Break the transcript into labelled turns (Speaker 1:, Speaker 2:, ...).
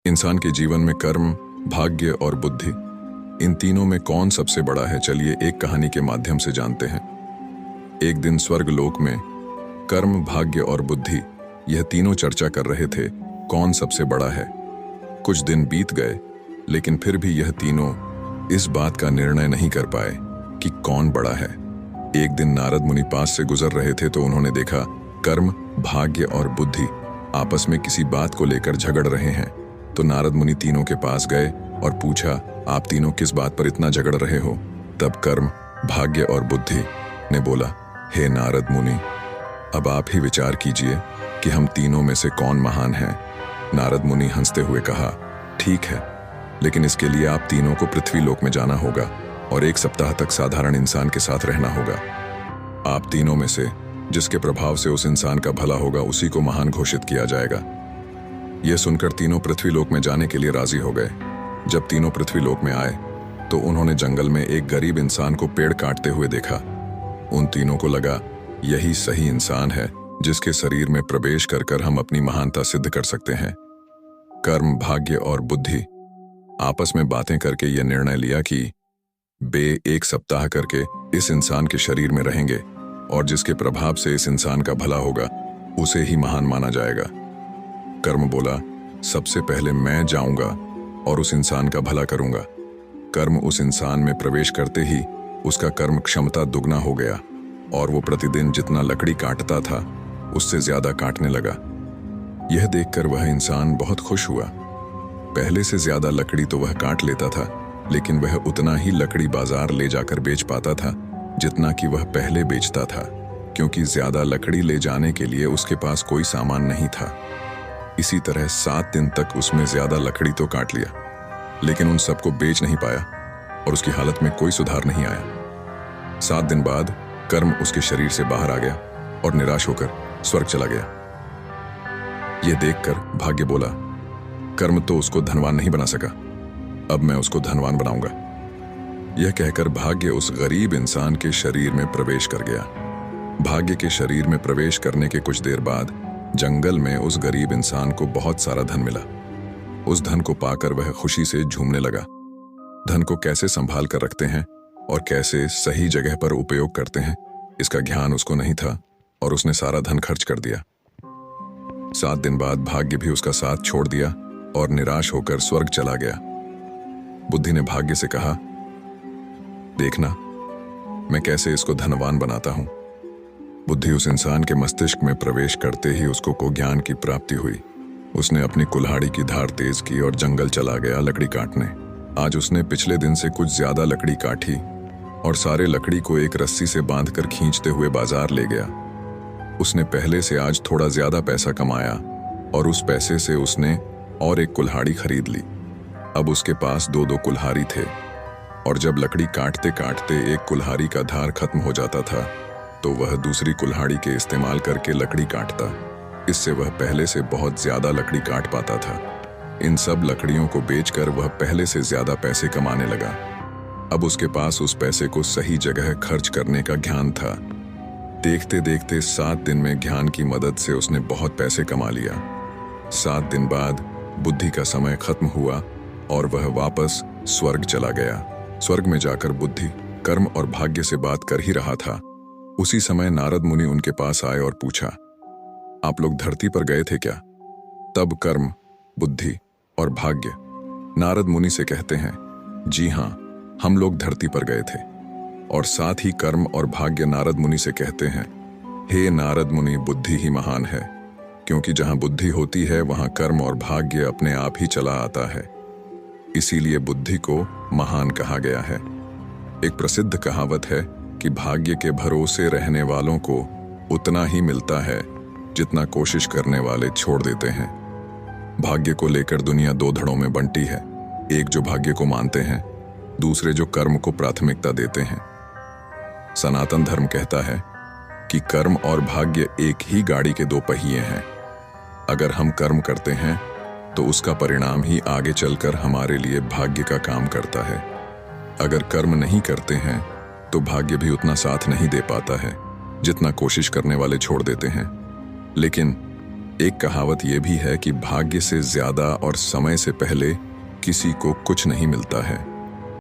Speaker 1: इंसान के जीवन में कर्म, भाग्य और बुद्धि, इन तीनों में कौन सबसे बड़ा है, चलिए एक कहानी के माध्यम से जानते हैं। एक दिन स्वर्ग लोक में कर्म, भाग्य और बुद्धि, यह तीनों चर्चा कर रहे थे कौन सबसे बड़ा है। कुछ दिन बीत गए, लेकिन फिर भी यह तीनों इस बात का निर्णय नहीं कर पाए कि कौन बड़ा है। एक दिन नारद मुनि पास से गुजर रहे थे तो उन्होंने देखा कर्म, भाग्य और बुद्धि आपस में किसी बात को लेकर झगड़ रहे हैं। तो नारद मुनि तीनों के पास गए और पूछा, आप तीनों किस बात पर इतना झगड़ रहे हो? तब कर्म, भाग्य और बुद्धि ने बोला, हे नारद मुनि, अब आप ही विचार कीजिए कि हम तीनों में से कौन महान है। नारद मुनि हंसते हुए कहा, ठीक है, लेकिन इसके लिए आप तीनों को पृथ्वी लोक में जाना होगा और 1 सप्ताह तक साधारण इंसान के साथ रहना होगा। आप तीनों में से जिसके प्रभाव से उस इंसान का भला होगा उसी को महान घोषित किया जाएगा। यह सुनकर तीनों पृथ्वी लोक में जाने के लिए राजी हो गए। जब तीनों पृथ्वी लोक में आए तो उन्होंने जंगल में एक गरीब इंसान को पेड़ काटते हुए देखा। उन तीनों को लगा यही सही इंसान है जिसके शरीर में प्रवेश कर हम अपनी महानता सिद्ध कर सकते हैं। कर्म, भाग्य और बुद्धि आपस में बातें करके यह निर्णय लिया कि वे 1 सप्ताह करके इस इंसान के शरीर में रहेंगे और जिसके प्रभाव से इस इंसान का भला होगा उसे ही महान माना जाएगा। कर्म बोला, सबसे पहले मैं जाऊंगा और उस इंसान का भला करूंगा। कर्म उस इंसान में प्रवेश करते ही उसका कर्म क्षमता दुगना हो गया और वो प्रतिदिन जितना लकड़ी काटता था उससे ज्यादा काटने लगा। यह देखकर वह इंसान बहुत खुश हुआ। पहले से ज्यादा लकड़ी तो वह काट लेता था, लेकिन वह उतना ही लकड़ी बाजार ले जाकर बेच पाता था जितना कि वह पहले बेचता था, क्योंकि ज्यादा लकड़ी ले जाने के लिए उसके पास कोई सामान नहीं था। इसी तरह 7 दिन तक उसमें ज्यादा लकड़ी तो काट लिया, लेकिन उन सबको बेच नहीं पाया और उसकी हालत में कोई सुधार नहीं आया। 7 दिन बाद कर्म उसके शरीर से बाहर आ गया और निराश होकर स्वर्ग चला गया। यह देखकर भाग्य बोला, कर्म तो उसको धनवान नहीं बना सका, अब मैं उसको धनवान बनाऊंगा। यह कहकर भाग्य उस गरीब इंसान के शरीर में प्रवेश कर गया। भाग्य के शरीर में प्रवेश करने के कुछ देर बाद जंगल में उस गरीब इंसान को बहुत सारा धन मिला। उस धन को पाकर वह खुशी से झूमने लगा। धन को कैसे संभाल कर रखते हैं और कैसे सही जगह पर उपयोग करते हैं, इसका ज्ञान उसको नहीं था और उसने सारा धन खर्च कर दिया। 7 दिन बाद भाग्य भी उसका साथ छोड़ दिया और निराश होकर स्वर्ग चला गया। बुद्धि ने भाग्य से कहा, देखना मैं कैसे इसको धनवान बनाता हूं। बुद्धि उस इंसान के मस्तिष्क में प्रवेश करते ही उसको ज्ञान की प्राप्ति हुई। उसने अपनी कुल्हाड़ी की धार तेज की और जंगल चला गया लकड़ी काटने। आज उसने पिछले दिन से कुछ ज्यादा लकड़ी काटी और सारे लकड़ी को एक रस्सी से बांधकर खींचते हुए बाजार ले गया। उसने पहले से आज थोड़ा ज्यादा पैसा कमाया और उस पैसे से उसने और एक कुल्हाड़ी खरीद ली। अब उसके पास 2-2 कुल्हाड़ी थे और जब लकड़ी काटते काटते एक कुल्हाड़ी का धार खत्म हो जाता था तो वह दूसरी कुल्हाड़ी के इस्तेमाल करके लकड़ी काटता। इससे वह पहले से बहुत ज्यादा लकड़ी काट पाता था। इन सब लकड़ियों को बेचकर वह पहले से ज्यादा पैसे कमाने लगा। अब उसके पास उस पैसे को सही जगह खर्च करने का ज्ञान था। देखते देखते 7 दिन में ज्ञान की मदद से उसने बहुत पैसे कमा लिया। 7 दिन बाद बुद्धि का समय खत्म हुआ और वह वापस स्वर्ग चला गया। स्वर्ग में जाकर बुद्धि कर्म और भाग्य से बात कर ही रहा था। उसी समय नारद मुनि उनके पास आए और पूछा, आप लोग धरती पर गए थे क्या? तब कर्म, बुद्धि और भाग्य नारद मुनि से कहते हैं, जी हाँ, हम लोग धरती पर गए थे। और साथ ही कर्म और भाग्य नारद मुनि से कहते हैं, हे नारद मुनि, बुद्धि ही महान है, क्योंकि जहां बुद्धि होती है वहां कर्म और भाग्य अपने आप ही चला आता है। इसीलिए बुद्धि को महान कहा गया है। एक प्रसिद्ध कहावत है कि भाग्य के भरोसे रहने वालों को उतना ही मिलता है जितना कोशिश करने वाले छोड़ देते हैं। भाग्य को लेकर दुनिया 2 धड़ों में बंटी है, एक जो भाग्य को मानते हैं, दूसरे जो कर्म को प्राथमिकता देते हैं। सनातन धर्म कहता है कि कर्म और भाग्य एक ही गाड़ी के 2 पहिए हैं। अगर हम कर्म करते हैं तो उसका परिणाम ही आगे चलकर हमारे लिए भाग्य का काम करता है। अगर कर्म नहीं करते हैं तो भाग्य भी उतना साथ नहीं दे पाता है जितना कोशिश करने वाले छोड़ देते हैं। लेकिन एक कहावत यह भी है कि भाग्य से ज्यादा और समय से पहले किसी को कुछ नहीं मिलता है।